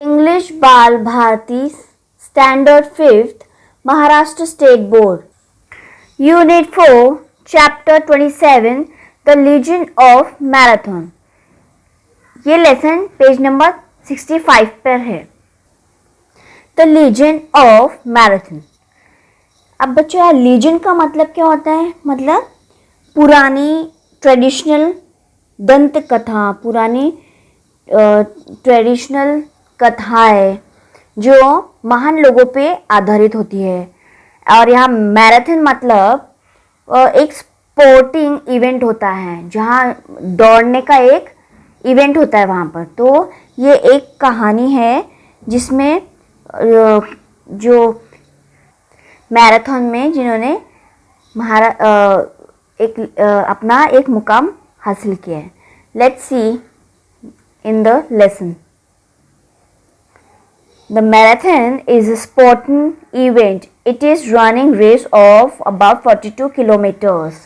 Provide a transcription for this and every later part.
English Bal Bharati Standard 5th Maharashtra State Board. Unit 4 Chapter 27 The Legend of Marathon. ये lesson page number 65 पर है. The legend of marathon. अब बच्चों यार legend का मतलब क्या होता है? मतलब पुरानी ट्रेडिशनल दंत कथा, पुरानी ट्रेडिशनल कथाएं जो महान लोगों पे आधारित होती है. और यहाँ मैराथन मतलब एक स्पोर्टिंग इवेंट होता है जहाँ दौड़ने का एक इवेंट होता है वहाँ पर. तो ये एक कहानी है जिसमें जो मैराथन में जिन्होंने अपना एक मुकाम हासिल किया है. Let's see in the lesson. The marathon is a sporting event. It is running race of about 42 kilometers.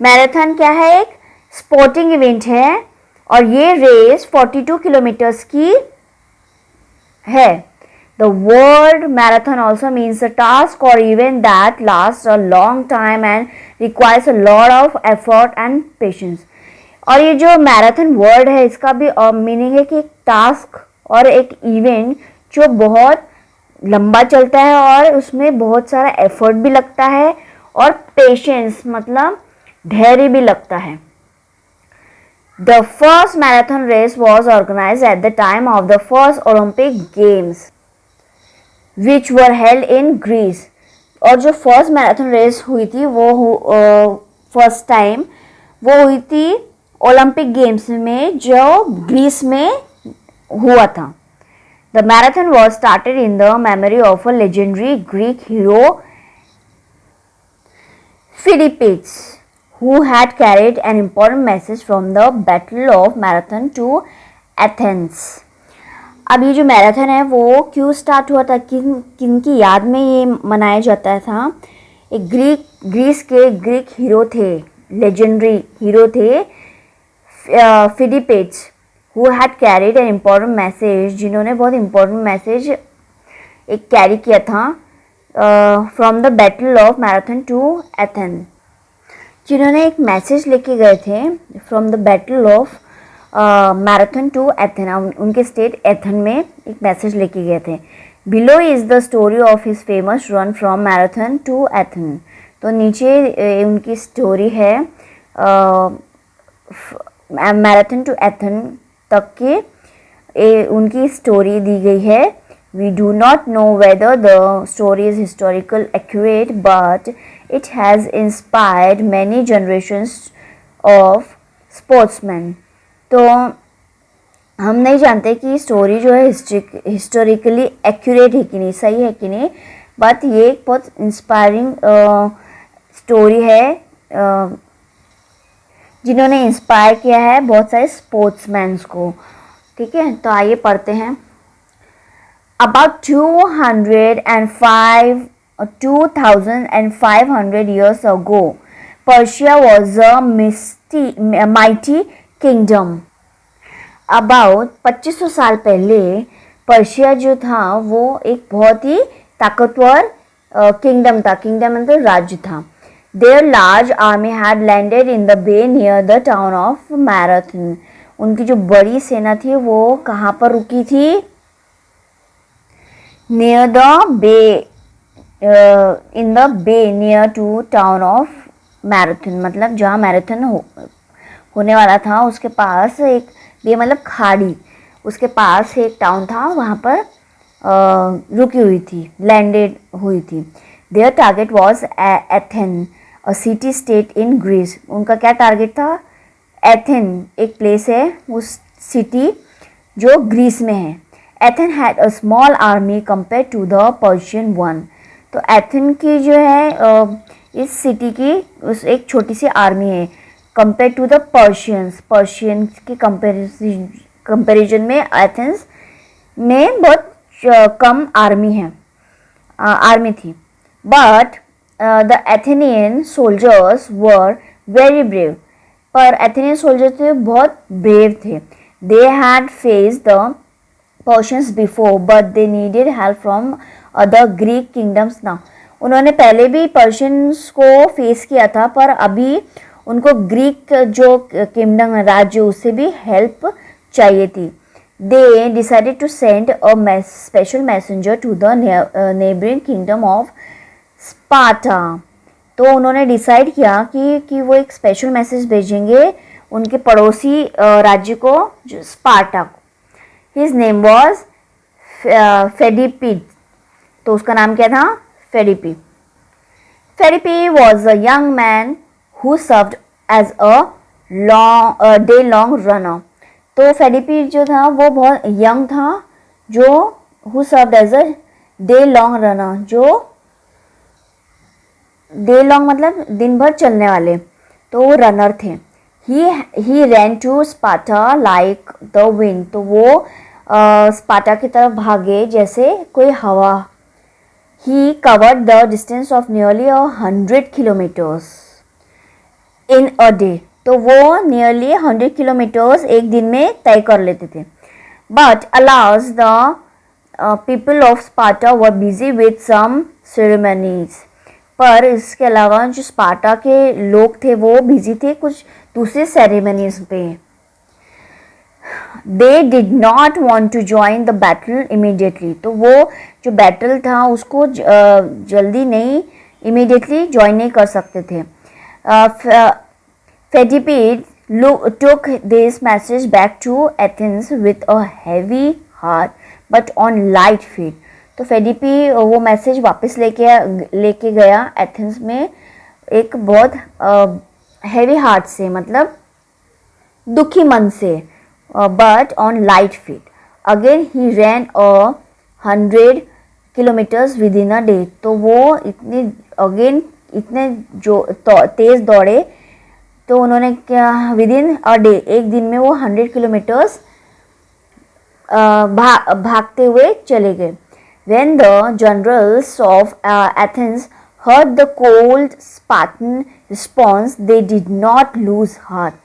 Marathon क्या है? एक स्पोर्टिंग इवेंट है और ये रेस 42 किलोमीटर्स की है. The word marathon also means a task or event that lasts a long time and requires a lot of effort and patience. और ये जो मैराथन वर्ड है इसका भी मीनिंग है कि एक टास्क और एक इवेंट जो बहुत लंबा चलता है और उसमें बहुत सारा एफर्ट भी लगता है और पेशेंस मतलब धैर्य भी लगता है. The first marathon race was organized at the time of the first Olympic Games, which were held in Greece. और जो फर्स्ट मैराथन रेस हुई थी वो फर्स्ट टाइम वो हुई थी ओलंपिक गेम्स में जो ग्रीस में हुआ था. The marathon was started in the memory of a legendary Greek hero Philippides, who had carried an important message from the Battle of Marathon to Athens. अब ये जो मैराथन है वो क्यों स्टार्ट हुआ था, किन की याद में ये मनाया जाता था? एक ग्रीस के ग्रीक हीरो थे, लेजेंडरी हीरो थे फिलिपिड्स, who had carried an important message, जिन्होंने बहुत important मैसेज एक कैरी किया था from the battle of marathon to Athens. जिन्होंने एक मैसेज लेके गए थे from the battle of marathon to Athens. उनके स्टेट एथन में एक मैसेज लेके गए थे. Below is the story of his famous run from marathon to Athens. तो नीचे उनकी स्टोरी है मैराथन टू एथन तक की उनकी स्टोरी दी गई है. We do not know whether the story is historical accurate, but it has inspired many generations of sportsmen. तो हम नहीं जानते कि स्टोरी जो है हिस्टोरिकली एक्यूरेट है कि नहीं, सही है कि नहीं, बट ये एक बहुत इंस्पायरिंग स्टोरी है जिन्होंने इंस्पायर किया है बहुत सारे स्पोर्ट्समैन्स को. ठीक है, तो आइए पढ़ते हैं. About 2,500 years ago, Persia was a mighty kingdom. About 2500 साल पहले पर्शिया जो था वो एक बहुत ही ताकतवर किंगडम था. किंगडम मतलब राज्य था. Their large army had landed in the bay near the town of Marathon. उनकी जो बड़ी सेना थी वो कहाँ पर रुकी थी? Near the bay, in the bay near to town of Marathon. मतलब जहाँ मैराथन होने वाला था उसके पास एक बे मतलब खाड़ी, उसके पास एक टाउन था, वहाँ पर रुकी हुई थी, लैंडेड हुई थी. Their target was Athens, a city state in Greece. उनका क्या टारगेट था? एथेन एक प्लेस है, उस सिटी जो ग्रीस में है. Athens had a small army compare to the Persian one. तो एथेन की जो है इस सिटी की उस एक छोटी सी आर्मी है कंपेयर टू द पर्शियन की कंपेरिजन में एथेंस में बहुत कम आर्मी थी. But the Athenian soldiers were very brave. पर एथेनियन सोल्जर्स थे बहुत ब्रेव थे. They had face the Persians before, but they needed help from other Greek kingdoms now. उन्होंने पहले भी पर्शियंस को फेस किया था, पर अभी उनको ग्रीक जो किंगडम राज्य उससे भी हेल्प चाहिए थी. They decided to send a special messenger to the neighboring kingdom of Sparta. तो उन्होंने डिसाइड किया कि वो एक स्पेशल मैसेज भेजेंगे उनके पड़ोसी राज्य को, जो स्पार्टा को. His name was Pheidippides. तो उसका नाम क्या था? Pheidippides. Pheidippides was a young man who served as a day-long runner. तो Pheidippides जो था वो बहुत यंग था, जो who served as a day-long runner, जो डे लॉन्ग मतलब दिन भर चलने वाले, तो वो रनर थे. ही ran to Sparta like the wind. तो वो स्पार्टा की तरफ भागे जैसे कोई हवा. He covered the distance of nearly 100 kilometers in a day. तो वो nearly 100 kilometers एक दिन में तय कर लेते थे. But alas, the people of Sparta were busy with some ceremonies. पर इसके अलावा जो स्पार्टा के लोग थे वो बिजी थे कुछ दूसरे सेरेमनीज पे. They did not want to join the battle immediately. तो वो जो बैटल था उसको जल्दी नहीं immediately ज्वाइन नहीं कर सकते थे. Pheidippides took this message back to Athens with a heavy heart but on light feet. तो फेडिपी वो मैसेज वापस लेके गया एथेंस में एक बहुत हैवी हार्ट से, मतलब दुखी मन से, but on light feet. Again he ran 100 kilometres within a day. तो वो इतने जो तेज़ दौड़े, तो उन्होंने क्या विद इन अ डे, एक दिन में वो 100 किलोमीटर्स भागते हुए चले गए. When the generals of Athens heard the cold Spartan response, they did not lose heart.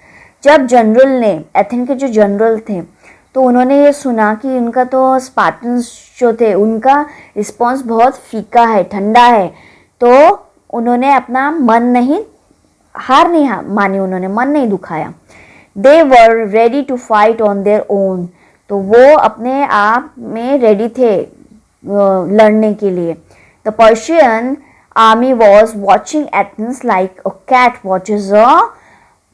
जब जनरल ने, एथेन के जो जनरल थे, तो उन्होंने ये सुना कि उनका तो स्पार्टन्स जो थे उनका रिस्पॉन्स बहुत फीका है, ठंडा है, तो उन्होंने अपना हार नहीं मानी, उन्होंने मन नहीं दुखाया. They were ready to fight on their own. तो वो अपने आप में रेडी थे लड़ने के लिए. The Persian army was watching Athens like a cat watches a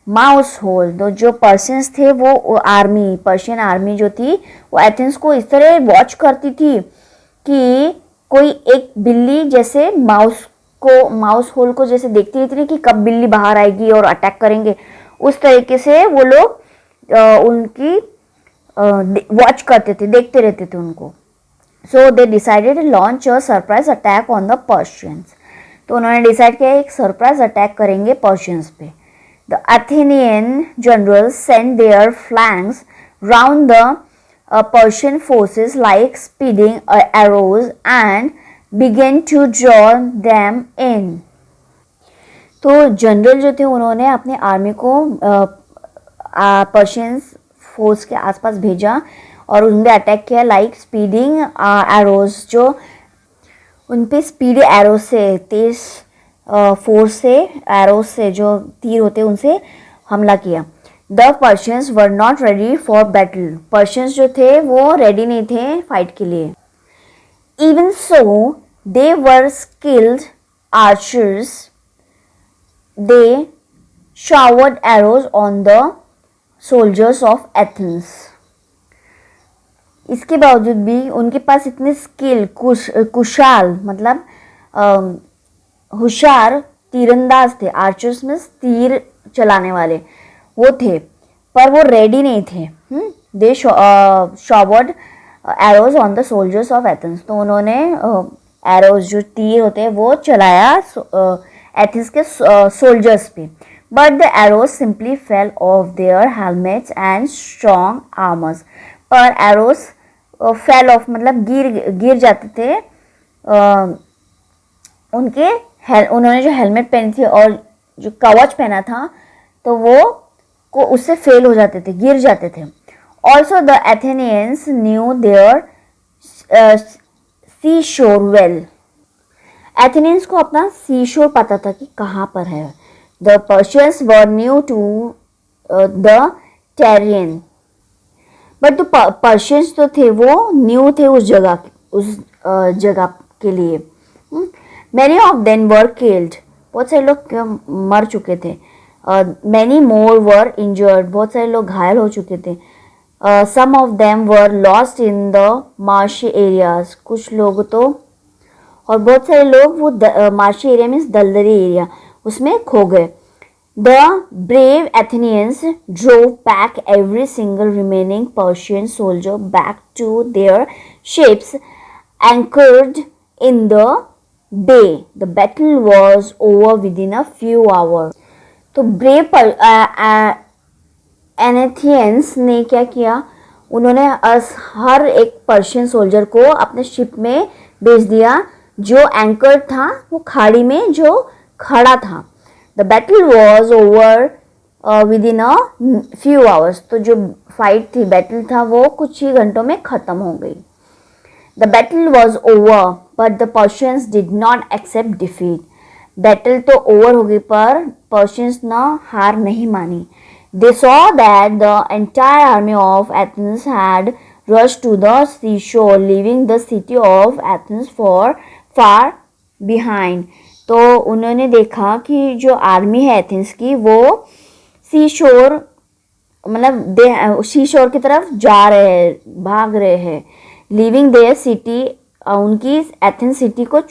mouse hole. तो जो पर्शियंस थे वो आर्मी, पर्शियन आर्मी जो थी वो एथेंस को इस तरह वॉच करती थी कि कोई एक बिल्ली जैसे माउस होल को जैसे देखती रहती थी कि कब बिल्ली बाहर आएगी और अटैक करेंगे. उस तरीके से वो लोग उनकी वॉच करते थे, देखते रहते थे उनको. So they decided to launch a surprise attack on the Persians. तो उन्होंने डिसाइड किया एक सरप्राइज अटैक करेंगे पर्शियंस पे. The Athenian generals sent their flanks round the Persian forces like speeding arrows and began to draw them in. तो general जो थे उन्होंने अपने आर्मी को पर्शियंस फोर्स के आसपास भेजा और उन पर अटैक किया लाइक स्पीडिंग एरोज. जो उन पे स्पीड एरो से, तेज फोर्स से, एरोज से जो तीर होते उनसे हमला किया. The Persians were not ready for battle. Persians जो थे वो रेडी नहीं थे फाइट के लिए. Even so they were skilled archers. They showered arrows on the soldiers of Athens. इसके बावजूद भी उनके पास इतने स्किल, कुशाल मतलब होशियार तीरंदाज थे. आर्चर्स में तीर चलाने वाले वो थे, पर वो रेडी नहीं थे. They showered arrows on the soldiers of Athens. तो उन्होंने एरोज जो तीर होते हैं वो चलाया एथेंस के सोल्जर्स पे. But the arrows simply fell of their helmets and strong armours. पर एरोज फेल ऑफ मतलब गिर जाते थे. उन्होंने जो हेलमेट पहनी थी और जो कवच पहना था तो वो को उससे फेल हो जाते थे, गिर जाते थे. Also, the Athenians knew their seashore well. Athenians को अपना सी शोर पता था कि कहाँ पर है. The Persians were new to the terrain, but the Persians तो थे वो न्यू थे उस जगह के लिए. Many of them were killed, बहुत सारे लोग मर चुके थे. मैनी मोर वर इंजर्ड, बहुत सारे लोग घायल हो चुके थे. Some of them were lost in the marshy areas, कुछ लोग तो, और बहुत सारे लोग वो मार्शी एरिया मीन्स दलदली एरिया, उसमें खो गए. The brave Athenians drove back every single remaining Persian soldier back to their ships anchored in the bay. The battle was over within a few hour. तो brave Athenians ने क्या किया, उन्होंने हर एक पर्शियन सोल्जर को अपने ship में भेज दिया जो एंकर था, वो खाड़ी में जो खड़ा था. The battle was over within a few hours, तो जो फाइट थी, बैटल था, वो कुछ ही घंटों में ख़त्म हो गई. The battle was over but the Persians did not accept defeat. Battle तो ओवर हो गई पर पर्शियंस ना हार नहीं मानी. They saw that the entire army of Athens had rushed to the seashore, leaving the city of Athens far behind. तो उन्होंने देखा कि जो आर्मी है एथेंस की वो सी शोर मतलब सी शोर की तरफ जा रहे हैं, भाग रहे हैं. लीविंग देयर सिटी, उनकी एथेंस सिटी को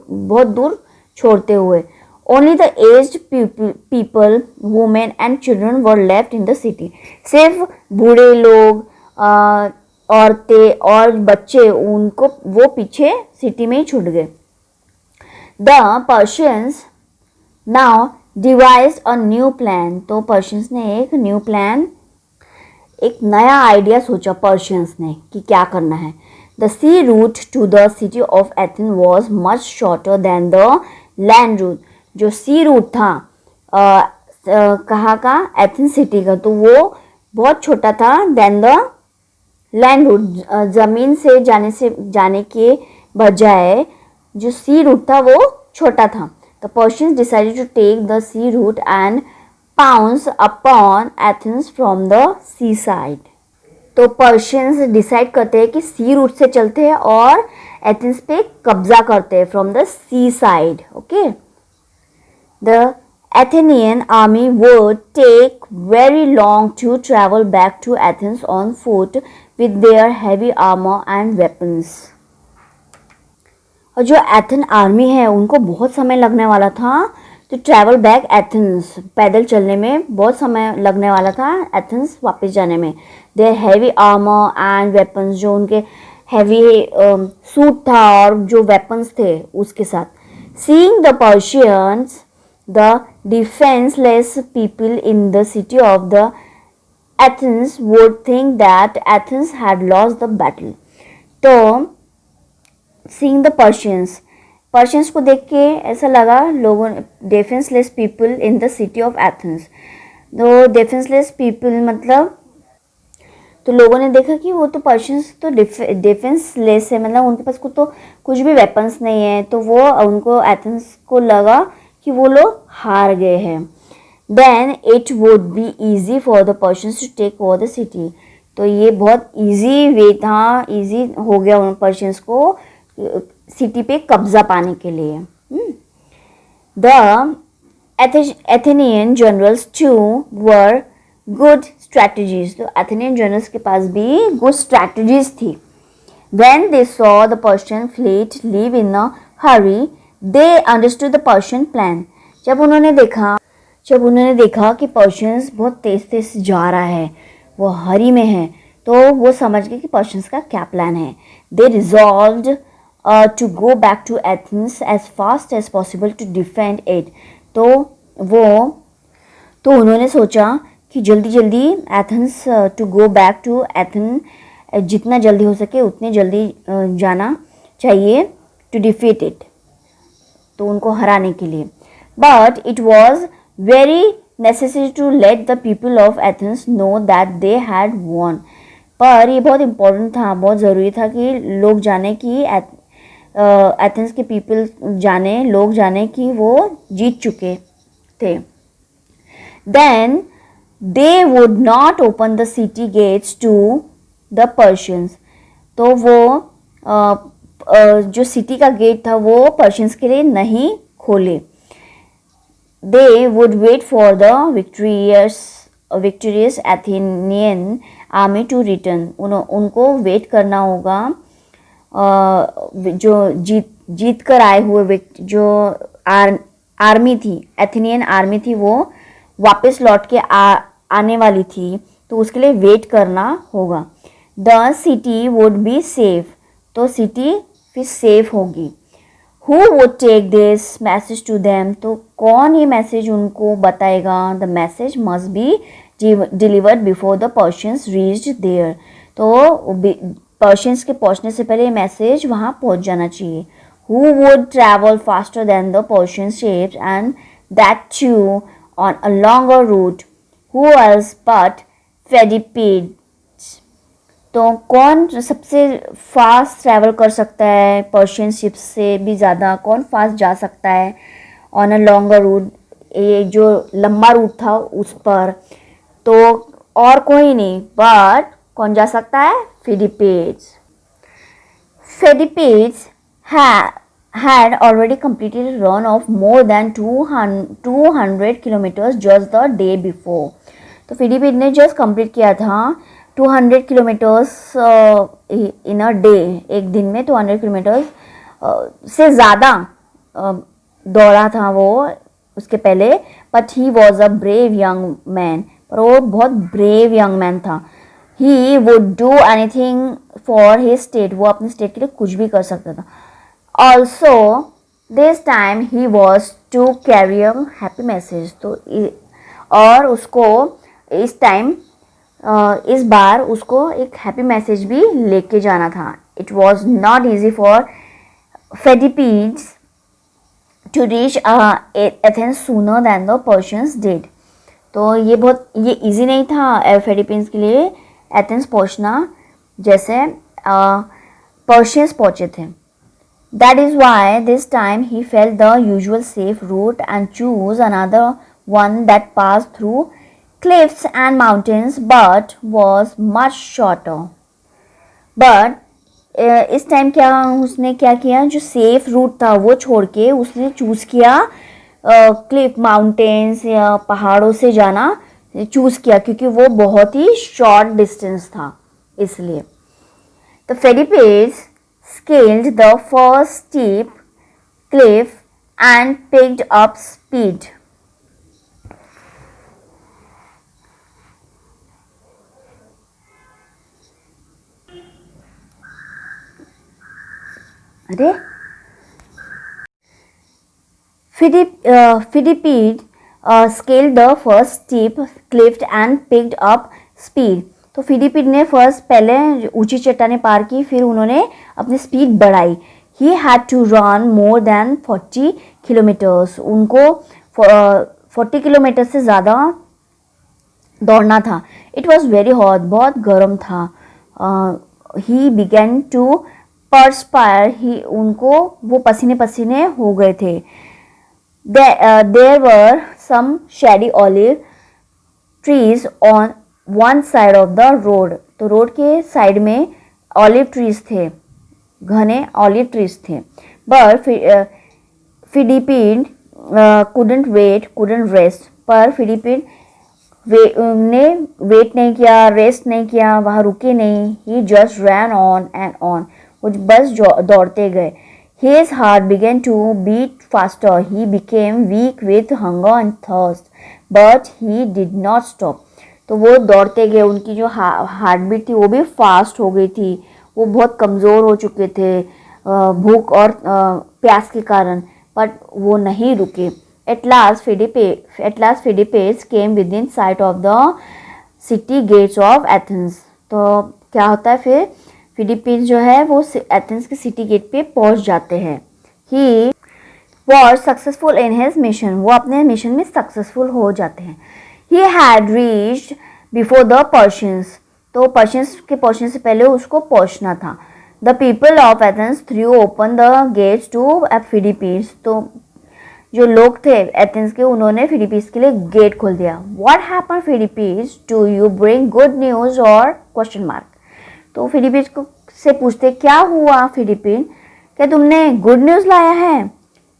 बहुत दूर छोड़ते हुए. Only the aged people, women and children were left in the city. सिर्फ बूढ़े लोग, औरतें और बच्चे, उनको वो पीछे सिटी में ही छूट गए. The Persians now devised a new plan. तो पर्शियंस ने एक न्यू प्लान, एक नया आइडिया सोचा पर्शियंस ने कि क्या करना है. The sea route to the city of Athens was much shorter than the land route. जो सी रूट था कहाँ का, एथेंस सिटी का, तो वो बहुत छोटा था देन द लैंड रूट. ज़मीन से जाने के बजाय जो सी रूट था वो छोटा था. The Persians decided to take the sea route and pounce upon Athens from the sea side. तो पर्शियंस डिसाइड करते हैं कि सी रूट से चलते हैं और एथेंस पे कब्जा करते हैं from the sea side. Okay. The Athenian army would take very long to travel back to Athens on foot with their heavy armor and weapons. और जो एथेन आर्मी है उनको बहुत समय लगने वाला था तो ट्रैवल बैक एथेंस, पैदल चलने में बहुत समय लगने वाला था एथेंस वापस जाने में. Their heavy armour and weapons, जो उनके हैवी सूट था और जो वेपन्स थे उसके साथ. Seeing the Persians, the defenseless people in the city of the Athens would think that Athens had lost the battle. तो seeing the Persians को देख के ऐसा लगा लोगों, defenseless people in the city of Athens. तो defenseless people मतलब, तो लोगों ने देखा कि वो तो पर्शियंस तो डिफेंसलेस है, मतलब उनके पास तो कुछ भी वेपन्स नहीं है, तो वो उनको एथेंस को लगा कि वो लोग हार गए हैं. Then it would be easy for the Persians to take over the city. तो ये बहुत ईजी वे था, ईजी हो गया उन पर्शियंस को सिटी पे कब्जा पाने के लिए. The Athenian generals too were good strategies. तो एथेनियन जनरल्स के पास भी गुड स्ट्रैटेजीज थी. When they saw the Persian fleet leave in a hurry, they understood the Persian plan. जब उन्होंने देखा कि पर्शियंस बहुत तेज जा रहा है, वो हरी में है, तो वो समझ गए कि पर्शियंस का क्या प्लान है. They resolved to go back to Athens as fast as possible to defend it. तो उन्होंने सोचा कि जल्दी Athens to go back to Athens, जितना जल्दी हो सके उतने जल्दी जाना चाहिए टू डिफीट इट, तो उनको हराने के लिए. But it was very necessary to let the people of Athens know that they had won. पर ये बहुत इम्पोर्टेंट था, बहुत ज़रूरी था कि लोग जाने कि एथेंस के पीपल जाने, लोग जाने कि वो जीत चुके थे. Then they would not open the city gates to the Persians. तो वो जो सिटी का गेट था वो पर्शियंस के लिए नहीं खोले. They would wait for the victorious Athenian army to return. उनको वेट करना होगा जो जीत कर आए हुए जो आर्मी थी, एथेनियन आर्मी थी, वो वापस लौट के आने वाली थी, तो उसके लिए वेट करना होगा. The city would be safe. तो सिटी फिर सेफ होगी. Who would take this message to them? तो कौन ये मैसेज उनको बताएगा? The message must be delivered before the Persians reached there. तो पर्शियंस के पहुंचने से पहले मैसेज वहाँ पहुंच जाना चाहिए. Who would travel faster than the Persian ships and that too on a longer route? Who else but Pheidippides? तो कौन सबसे फास्ट ट्रैवल कर सकता है पर्शियन शिप से भी ज़्यादा? कौन फास्ट जा सकता है ऑन अ लॉन्गर रूट, ये जो लंबा रूट था उस पर? तो और कोई नहीं, बट कौन जा सकता है? फिलिपीड्स. फिलिपीड्स had already completed a run of more than 200 kilometers just the day before. तो फिलिपीड ने जस्ट कंप्लीट किया था 200 किलोमीटर्स इन अ डे. एक दिन में 200 किलोमीटर्स से ज़्यादा दौड़ा था वो उसके पहले. But he was a brave young man. पर वो बहुत ब्रेव यंग मैन था. He would do anything for his state. वो अपने स्टेट के लिए कुछ भी कर सकता था. Also this time he was to carry a happy message. तो और उसको इस टाइम इस बार उसको एक हैप्पी मैसेज भी लेके जाना था. It was not easy for Pheidippides to reach Athens sooner than the Persians did. तो ये इजी नहीं था फेडिपीन्स के लिए एथेंस पहुंचना जैसे पर्शियंस पहुंचे थे. That is why this time he felt the usual safe route and choose another one that pass through cliffs and mountains but was much shorter. But इस टाइम उसने क्या किया? जो सेफ रूट था वो छोड़ के उसने चूज़ किया क्लिफ, माउंटेन्स या पहाड़ों से जाना चूज़ किया, क्योंकि वो बहुत ही शॉर्ट डिस्टेंस था इसलिए. The Philippines scaled the first steep cliff and picked up speed. अरे Philippides scaled the first steep cliff and picked up speed. तो फिलिपीड ने पहले ऊंची चट्टानें पार की, फिर उन्होंने अपनी स्पीड बढ़ाई. He had to run more than 40 kilometres. उनको 40 किलोमीटर से ज़्यादा दौड़ना था. It was very hot. बहुत गर्म था. ही बिगेन टू परस्पायर. ही उनको वो पसीने पसीने हो गए थे. There were some shady olive trees on one side of the road. तो रोड के साइड में ऑलिव ट्रीज थे, घने ऑलिव ट्रीज थे. But Philippides couldn't rest. पर फिलिपीड ने वेट नहीं किया, रेस्ट नहीं किया, वहाँ रुके नहीं. He just ran on and on. वो बस दौड़ते गए. His heart began to beat faster. He became weak with hunger and thirst, but he did not stop. तो वो दौड़ते गए. उनकी जो हार्ट बीट थी वो भी फास्ट हो गई थी. वो बहुत कमज़ोर हो चुके थे भूख और प्यास के कारण, बट वो नहीं रुके. At last Philippines came within sight of the city gates of Athens. तो क्या होता है फिर? फिलिपींस जो है वो एथेंस के सिटी गेट पे पहुंच जाते हैं. He was successful in his mission. वो अपने मिशन में सक्सेसफुल हो जाते हैं. He had reached before the Persians. तो पर्शियंस के पहुंचने से पहले उसको पहुंचना था। The people of Athens threw open the gates to Philippines, तो जो लोग थे एथेंस के उन्होंने फिलीपींस के लिए गेट खोल दिया। What happen Philippines, do you bring good news और क्वेश्चन मार्क। तो फिलीपींस को से पूछते क्या हुआ फिलीपीन, क्या तुमने गुड न्यूज़ लाया है।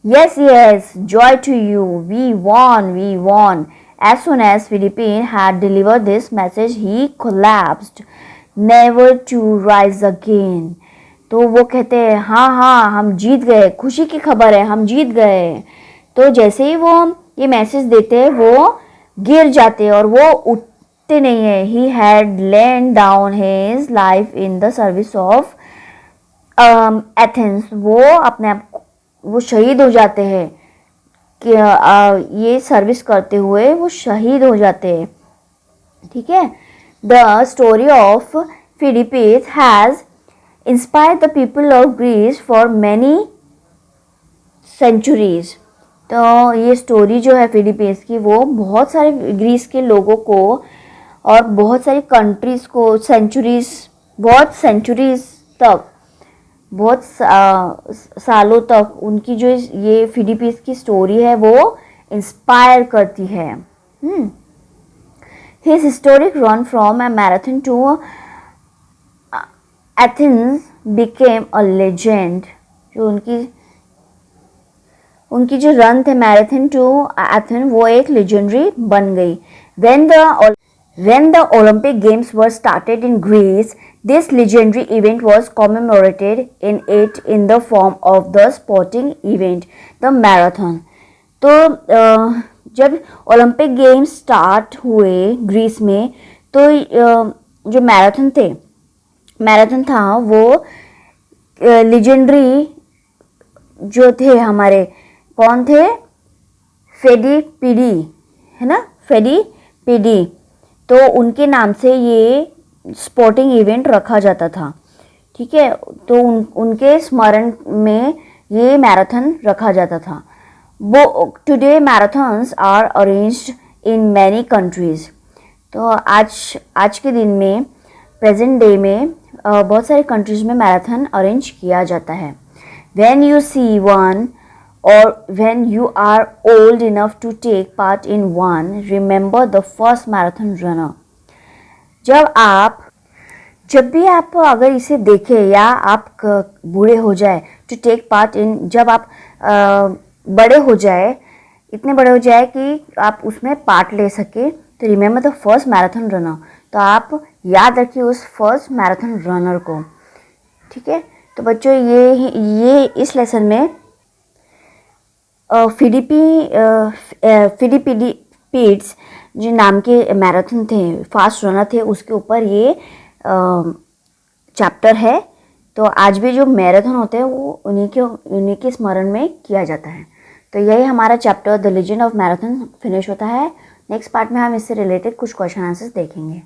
Yes yes, joy to you, we won. As soon as Philippine had delivered this message, he collapsed, never to rise again. तो वो कहते हैं हाँ हाँ हम जीत गए, खुशी की खबर है, हम जीत गए। तो जैसे ही वो ये मैसेज देते हैं वो गिर जाते हैं और वो उठते नहीं है। He had laid down his life in the service of Athens. वो अपने आप वो शहीद हो जाते हैं कि ये सर्विस करते हुए वो शहीद हो जाते हैं। ठीक है। The story of Philippines has inspired the people of Greece for many centuries. तो ये स्टोरी जो है फिलीपींस की वो बहुत सारे ग्रीस के लोगों को और बहुत सारी कंट्रीज़ को बहुत सेंचुरीज तक, बहुत सालों तक उनकी जो ये फिलीपींस की स्टोरी है वो इंस्पायर करती है। His historic run from a marathon to Athens became a legend. जो उनकी जो रन थे मैराथन टू एथेंस वो एक लेजेंडरी बन गई। When the Olympic Games were started in Greece, this legendary event was commemorated in the form of the sporting event, the marathon. तो जब ओलंपिक गेम्स स्टार्ट हुए ग्रीस में तो जो मैराथन था वो लेजेंडरी जो थे हमारे कौन थे, फेडीपीडी है ना, फेडीपीडी, तो उनके नाम से ये स्पोर्टिंग इवेंट रखा जाता था। ठीक है। तो उनके स्मरण में ये मैराथन रखा जाता था। वो today marathons are arranged in many countries. तो आज के दिन में प्रेजेंट डे में बहुत सारे कंट्रीज़ में मैराथन अरेंज किया जाता है। When you see one or when you are old enough to take part in one, remember the first marathon runner. जब भी आप अगर इसे देखें या आप बूढ़े हो जाए, to take part in, जब आप बड़े हो जाए, इतने बड़े हो जाए कि आप उसमें पार्ट ले सके, तो remember the first marathon runner. तो आप याद रखिए उस फर्स्ट मैराथन रनर को। ठीक है। तो बच्चों ये इस लेसन में फिलीपीड्स जो नाम के मैराथन थे, फास्ट रनर थे, उसके ऊपर ये चैप्टर है। तो आज भी जो मैराथन होते हैं वो उन्हीं के स्मरण में किया जाता है। तो यही हमारा chapter the legend of marathon finish होता है। नेक्स्ट पार्ट में हम इससे रिलेटेड कुछ क्वेश्चन आंसर्स देखेंगे।